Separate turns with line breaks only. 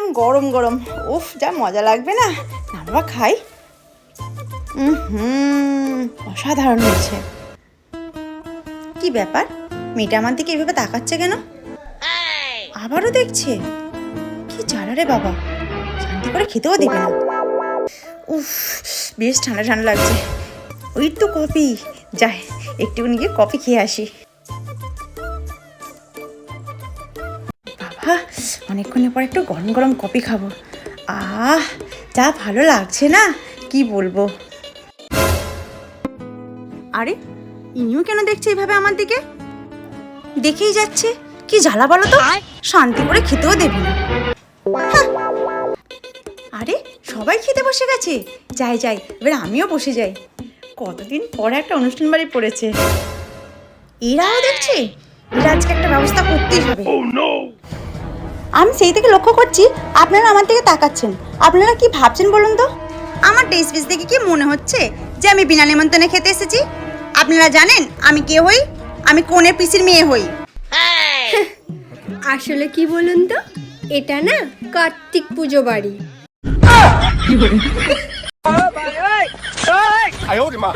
একদম গরম গরম। উফ, যা মজা লাগবে না। না বাবা, খাই। অসাধারণ হয়েছে। কি ব্যাপার, মেয়েটা আমার দিকে এভাবে তাকাচ্ছে কেন? আবারও দেখছে। কি জ্বালা রে বাবা, শান্তি করে খেতেও দেবে না। উফ, বেশ ঠান্ডা ঠান্ডা লাগছে। ওই তো কফি, যাই একটুখানি গিয়ে কফি খেয়ে আসি। বাবা, অনেকক্ষণের পর একটু গরম গরম কফি খাবো। আহ, যা ভালো লাগছে না, কি বলবো। আরে, ইনিও কেন দেখছে এভাবে আমার দিকে? দেখেই যাচ্ছে। কি জ্বালা বলো তো, শান্তি করে খেতেও দেবে না। আরে, সবাই খেতে বসে গেছে। যাই যাই, এবার আমিও বসে যাই। কতদিন পরে একটা অনুষ্ঠান বাড়ি পড়েছে। এরাও দেখছে। এরা আজকে একটা ব্যবস্থা করতেই হবে। আমি সেই থেকে লক্ষ্য করছি আপনারা আমার দিকে তাকাচ্ছেন। আপনারা কি ভাবছেন বলুন তো? আমার ড্রেস পিস দেখে কি মনে হচ্ছে যে আমি বিনা নেমন্তন্নে খেতে এসেছি? আপনারা জানেন আমি কে হই? আমি কোনের পিসির মেয়ে হই।
আসলে কি বলুন তো, এটা না কার্তিক পুজো বাড়ি।
哎呦我的妈！